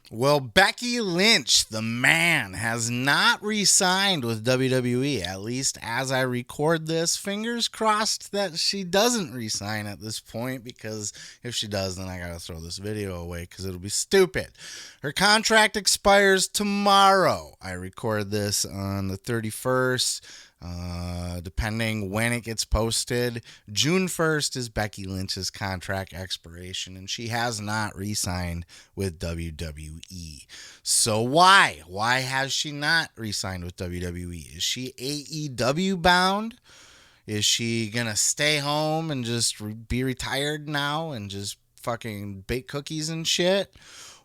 Well, Becky Lynch, the man, has not re-signed with WWE, at least as I record this. Fingers crossed that she doesn't re-sign at this point, because if she does, then I gotta throw this video away because it'll be stupid. Her contract expires tomorrow. I record this on the 31st. Depending when it gets posted, June 1st is Becky Lynch's contract expiration, and she has not re-signed with WWE. So why? Why has she not re-signed with WWE? Is she AEW bound? Is she gonna stay home and just be retired now and just fucking bake cookies and shit?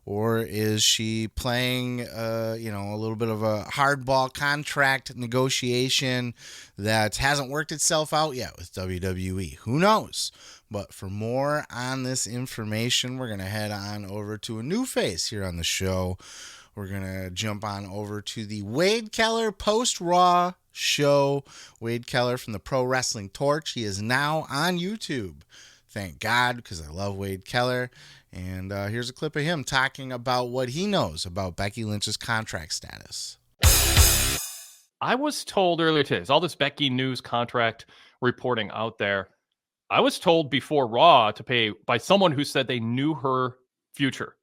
Or is she playing, a little bit of a hardball contract negotiation that hasn't worked itself out yet with WWE? Who knows? But for more on this information, we're going to head on over to a new face here on the show. We're going to jump on over to the Wade Keller Post Show. Wade Keller from the Pro Wrestling Torch. He is now on YouTube. Thank God, because I love Wade Keller. And here's a clip of him talking about what he knows about Becky Lynch's contract status. I was told earlier today, there's all this Becky news contract reporting out there. I was told before Raw to pay by someone who said they knew her future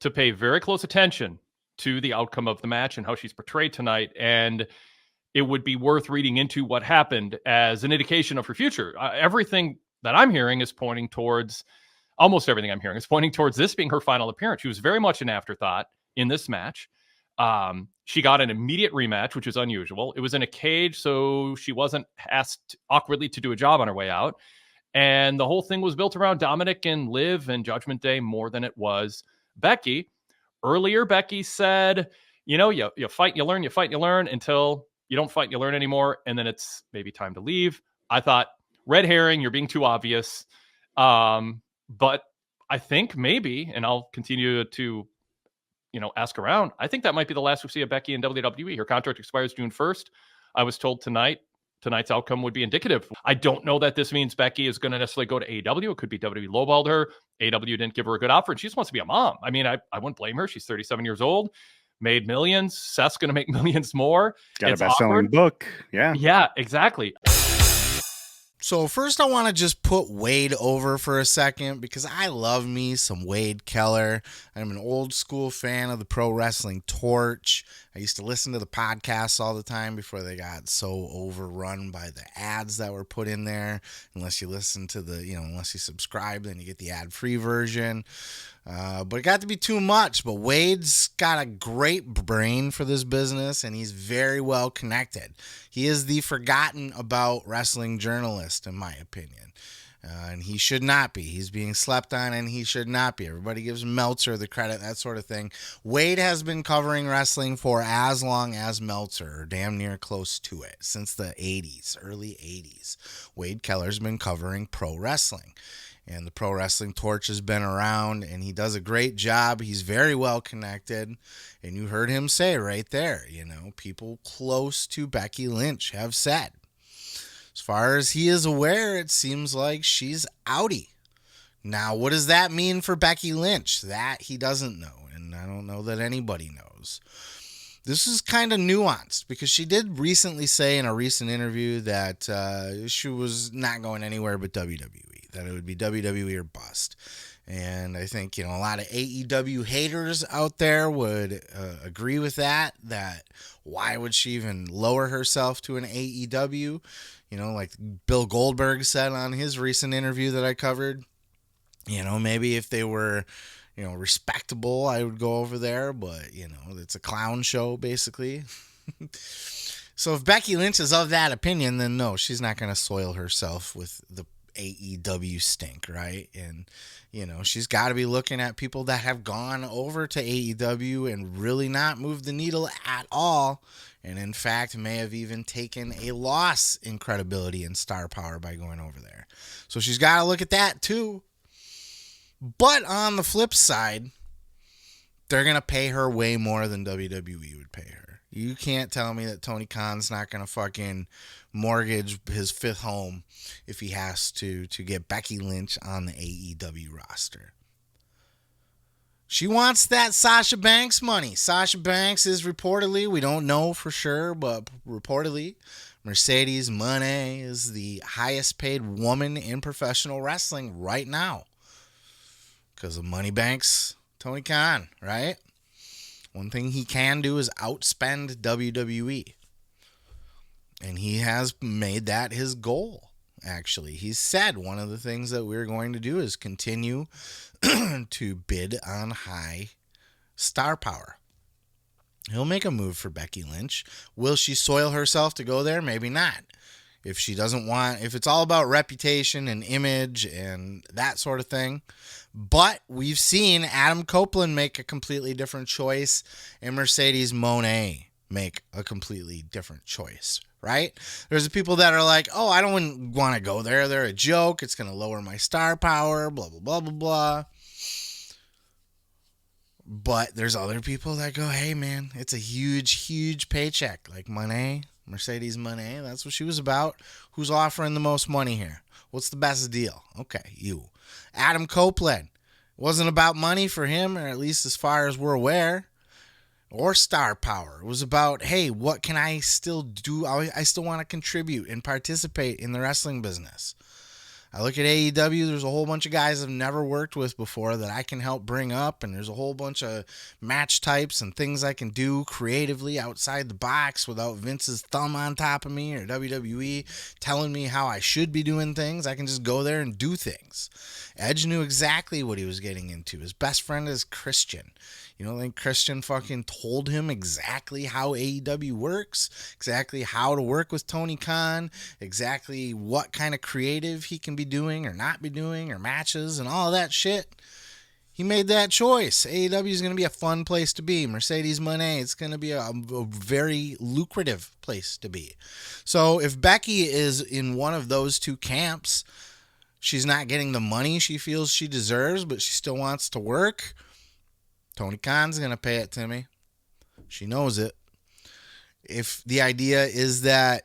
to pay very close attention to the outcome of the match and how she's portrayed tonight. And it would be worth reading into what happened as an indication of her future. Everything that I'm hearing is pointing towards, almost everything I'm hearing is pointing towards this being her final appearance. She was very much an afterthought in this match. She got an immediate rematch, which is unusual. It was in a cage, so she wasn't asked awkwardly to do a job on her way out. And the whole thing was built around Dominic and Liv and Judgment Day more than it was Becky. Earlier, Becky said, you fight, you learn, you fight, you learn, until you don't fight, you learn anymore. And then it's maybe time to leave. I thought, red herring, you're being too obvious. But I think maybe, and I'll continue to, ask around, I think that might be the last we see of Becky in WWE. Her contract expires June 1st. I was told tonight's outcome would be indicative. I don't know that this means Becky is going to necessarily go to AEW. It could be WWE lowballed her. AEW didn't give her a good offer, and she just wants to be a mom. I mean, I wouldn't blame her. She's 37 years old, made millions. Seth's going to make millions more. Got a best-selling book. Yeah, exactly. So first I want to just put Wade over for a second, because I love me some Wade Keller. I'm an old school fan of the Pro Wrestling Torch. I used to listen to the podcasts all the time before they got so overrun by the ads that were put in there. Unless you listen to unless you subscribe, then you get the ad-free version. But it got to be too much. But Wade's got a great brain for this business, and he's very well connected. He is the forgotten about wrestling journalist, in my opinion. And he should not be. He's being slept on, and he should not be. Everybody gives Meltzer the credit, that sort of thing. Wade has been covering wrestling for as long as Meltzer, or damn near close to it, since the 80s, early 80s. Wade Keller's been covering pro wrestling. And the Pro Wrestling Torch has been around, and he does a great job. He's very well connected. And you heard him say right there, people close to Becky Lynch have said, as far as he is aware, it seems like she's outie. Now, what does that mean for Becky Lynch? That he doesn't know, and I don't know that anybody knows. This is kind of nuanced, because she did recently say in a recent interview that she was not going anywhere but WWE, that it would be WWE or bust. And I think, a lot of AEW haters out there would agree with that why would she even lower herself to an AEW? Like Bill Goldberg said on his recent interview that I covered, maybe if they were, respectable, I would go over there, but, it's a clown show, basically. So if Becky Lynch is of that opinion, then no, she's not going to soil herself with the AEW stink, right? And, she's got to be looking at people that have gone over to AEW and really not moved the needle at all. And in fact, may have even taken a loss in credibility and star power by going over there. So she's got to look at that too. But on the flip side, they're going to pay her way more than WWE would pay her. You can't tell me that Tony Khan's not going to fucking mortgage his fifth home if he has to get Becky Lynch on the AEW roster. She wants that Sasha Banks money. Sasha Banks is reportedly, we don't know for sure, but reportedly, Mercedes Moné is the highest paid woman in professional wrestling right now. Because of Money Banks, Tony Khan, right? One thing he can do is outspend WWE. And he has made that his goal, actually. He's said one of the things that we're going to do is continue to bid on high star power. He'll make a move for Becky Lynch. Will she soil herself to go there? Maybe not. If she doesn't want, if it's all about reputation and image and that sort of thing. But we've seen Adam Copeland make a completely different choice and Mercedes Moné make a completely different choice, right? There's the people that are like, oh, I don't want to go there. They're a joke. It's going to lower my star power, blah, blah, blah, blah, blah. But there's other people that go, hey, man, it's a huge, huge paycheck. Like Moné, Mercedes Moné, that's what she was about. Who's offering the most money here? What's the best deal? Okay, you. Adam Copeland. It wasn't about money for him, or at least as far as we're aware, or star power. It was about, hey, what can I still do? I still want to contribute and participate in the wrestling business. I look at AEW, there's a whole bunch of guys I've never worked with before that I can help bring up, and there's a whole bunch of match types and things I can do creatively outside the box without Vince's thumb on top of me or WWE telling me how I should be doing things. I can just go there and do things. Edge knew exactly what he was getting into. His best friend is Christian. You don't think Christian fucking told him exactly how AEW works, exactly how to work with Tony Khan, exactly what kind of creative he can be doing or not be doing, or matches and all that shit? He made that choice. AEW is going to be a fun place to be. Mercedes Moné, it's going to be a very lucrative place to be. So if Becky is in one of those two camps, she's not getting the money she feels she deserves, but she still wants to work, Tony Khan's going to pay it to me. She knows it. If the idea is that,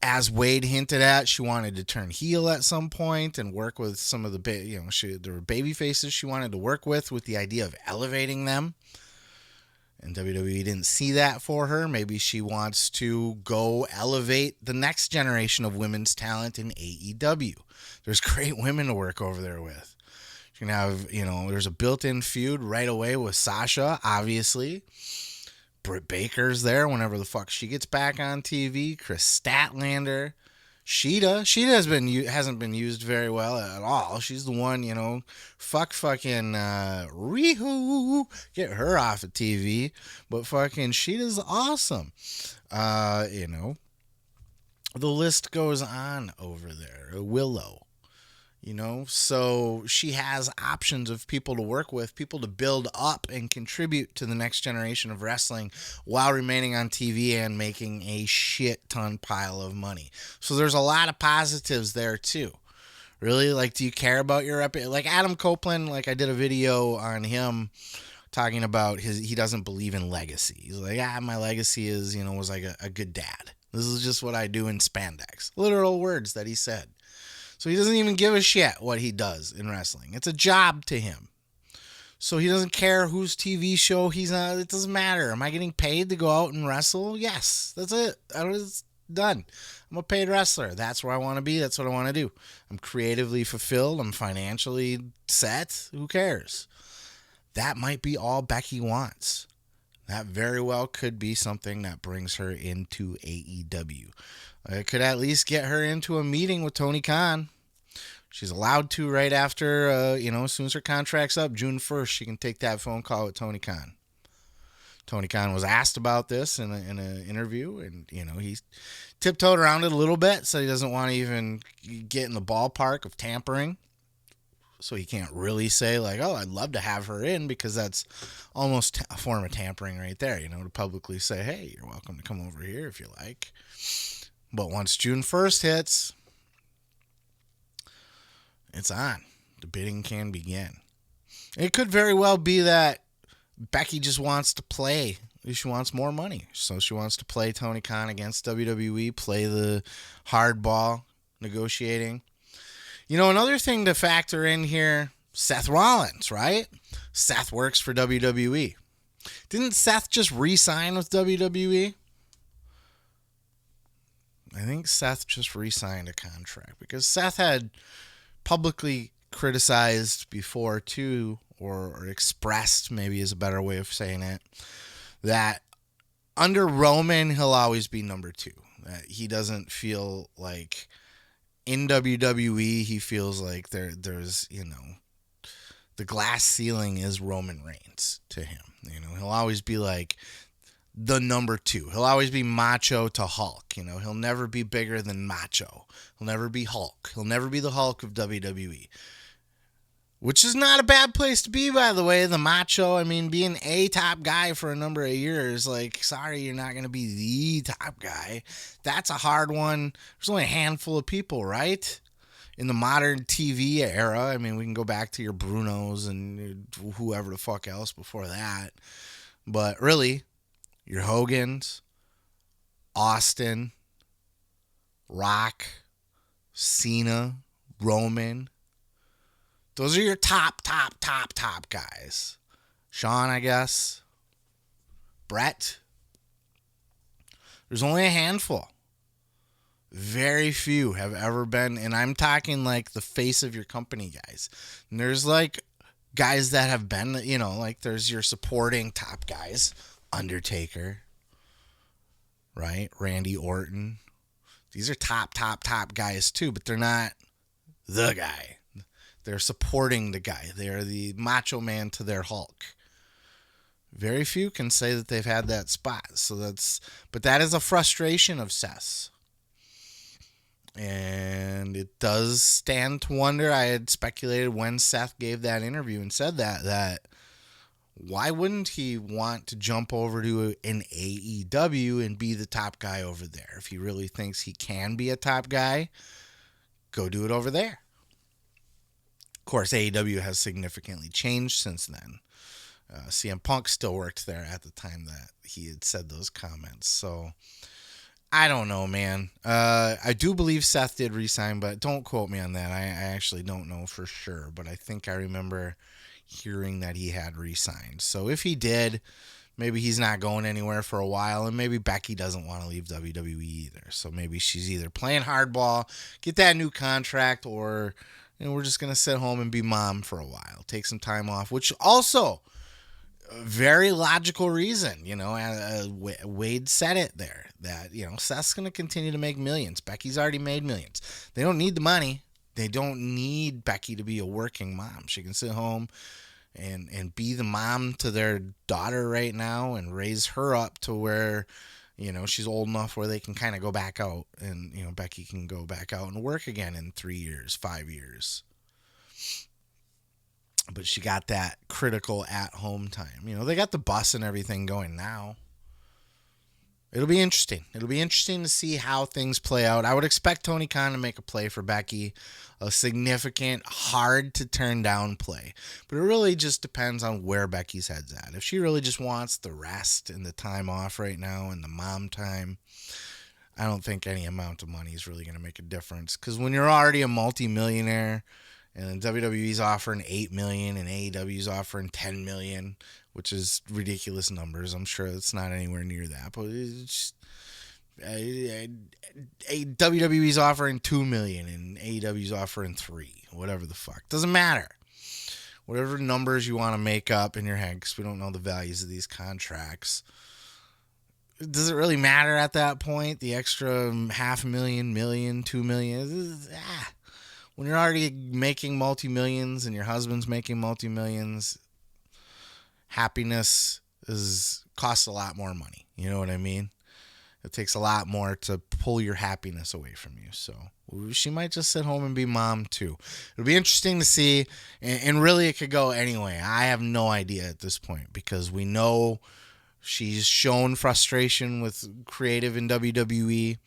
as Wade hinted at, she wanted to turn heel at some point and work with some of the, there were baby faces she wanted to work with the idea of elevating them. And WWE didn't see that for her. Maybe she wants to go elevate the next generation of women's talent in AEW. There's great women to work over there with. You can have, there's a built-in feud right away with Sasha, obviously. Britt Baker's there whenever the fuck she gets back on TV. Chris Statlander. Sheeta hasn't been used very well at all. She's the one, fucking Rihu. Get her off of TV. But fucking Sheeta's awesome. The list goes on over there. Willow. So she has options of people to work with, people to build up and contribute to the next generation of wrestling while remaining on TV and making a shit ton pile of money. So there's a lot of positives there too. Really? Like, do you care about your like Adam Copeland? Like, I did a video on him talking about he doesn't believe in legacy. He's like, my legacy is, was like a good dad. This is just what I do in spandex. Literal words that he said. So he doesn't even give a shit what he does in wrestling. It's a job to him. So he doesn't care whose TV show he's on. It doesn't matter. Am I getting paid to go out and wrestle? Yes. That's it. It's done. I'm a paid wrestler. That's where I want to be. That's what I want to do. I'm creatively fulfilled. I'm financially set. Who cares? That might be all Becky wants. That very well could be something that brings her into AEW. It could at least get her into a meeting with Tony Khan. She's allowed to right after, as soon as her contract's up, June 1st, she can take that phone call with Tony Khan. Tony Khan was asked about this in an interview, and, he tiptoed around it a little bit, so he doesn't want to even get in the ballpark of tampering. So he can't really say, like, oh, I'd love to have her in, because that's almost a form of tampering right there, to publicly say, hey, you're welcome to come over here if you like. But once June 1st hits, it's on. The bidding can begin. It could very well be that Becky just wants to play. She wants more money. So she wants to play Tony Khan against WWE, play the hardball negotiating. Another thing to factor in here, Seth Rollins, right? Seth works for WWE. Didn't Seth just re-sign with WWE? I think Seth just re-signed a contract because Seth had publicly criticized before too, or expressed, maybe is a better way of saying it, that under Roman he'll always be number 2. That he doesn't feel like in WWE he feels like there's the glass ceiling is Roman Reigns to him. He'll always be like the number 2. He'll always be Macho to Hulk. He'll never be bigger than Macho. He'll never be Hulk. He'll never be the Hulk of WWE. Which is not a bad place to be, by the way, the Macho. I mean, being a top guy for a number of years, sorry, you're not going to be the top guy. That's a hard one. There's only a handful of people, right? In the modern TV era, I mean, we can go back to your Brunos and whoever the fuck else before that. But really, your Hogans, Austin, Rock, Cena, Roman. Those are your top guys. Shawn, I guess. Brett. There's only a handful. Very few have ever been, and I'm talking like the face of your company guys. And there's guys that have been, there's your supporting top guys. Undertaker, right? Randy Orton. These are top guys too, but they're not the guy. They're supporting the guy. They're the Macho Man to their Hulk. Very few can say that they've had that spot. But that is a frustration of Seth's. And it does stand to wonder. I had speculated when Seth gave that interview and said that why wouldn't he want to jump over to an AEW and be the top guy over there? If he really thinks he can be a top guy, go do it over there. Of course, AEW has significantly changed since then. CM Punk still worked there at the time that he had said those comments. So, I don't know, man. I do believe Seth did resign, but don't quote me on that. I actually don't know for sure, but I think I remember hearing that he had re-signed. So if he did, maybe he's not going anywhere for a while, and maybe Becky doesn't want to leave WWE either. So maybe she's either playing hardball, get that new contract, or we're just going to sit home and be mom for a while, take some time off, which also a very logical reason. Wade said it there, that, Seth's going to continue to make millions. Becky's already made millions. They don't need the money. They don't need Becky to be a working mom. She can sit home and be the mom to their daughter right now and raise her up to where, she's old enough where they can kind of go back out and, Becky can go back out and work again in 3 years, 5 years. But she got that critical at-home time. They got the bus and everything going now. It'll be interesting. It'll be interesting to see how things play out. I would expect Tony Khan to make a play for Becky, a significant, hard-to-turn-down play. But it really just depends on where Becky's head's at. If she really just wants the rest and the time off right now and the mom time, I don't think any amount of money is really going to make a difference. Because when you're already a multi-millionaire and WWE's offering $8 million and AEW's offering $10 million, which is ridiculous numbers. I'm sure it's not anywhere near that, but it's just, WWE's offering $2 million and AEW's offering $3 million, whatever the fuck. Doesn't matter. Whatever numbers you want to make up in your head, because we don't know the values of these contracts. Does it really matter at that point? The extra $500,000, million, $2 million? When you're already making multi-millions and your husband's making multi-millions, happiness costs a lot more money. You know what I mean? It takes a lot more to pull your happiness away from you. So she might just sit home and be mom too. It'll be interesting to see. And really it could go anyway. I have no idea at this point because we know she's shown frustration with creative in WWE.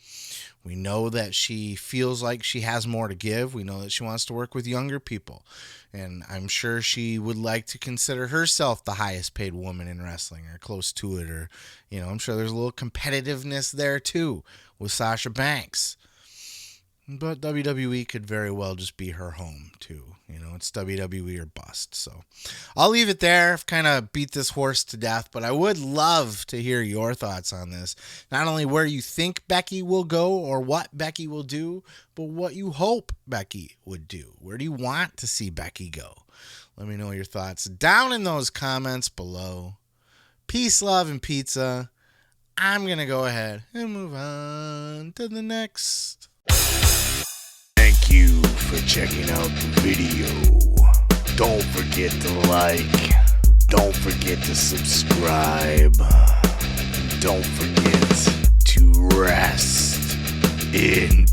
We know that she feels like she has more to give. We know that she wants to work with younger people. And I'm sure she would like to consider herself the highest paid woman in wrestling or close to it. Or, I'm sure there's a little competitiveness there too with Sasha Banks. But WWE could very well just be her home, too. You know, it's WWE or bust. So I'll leave it there. I've kind of beat this horse to death, but I would love to hear your thoughts on this. Not only where you think Becky will go or what Becky will do, but what you hope Becky would do. Where do you want to see Becky go? Let me know your thoughts down in those comments below. Peace, love, and pizza. I'm going to go ahead and move on to the next. Thank you for checking out the video. Don't forget to like. Don't forget to subscribe. Don't forget to rest in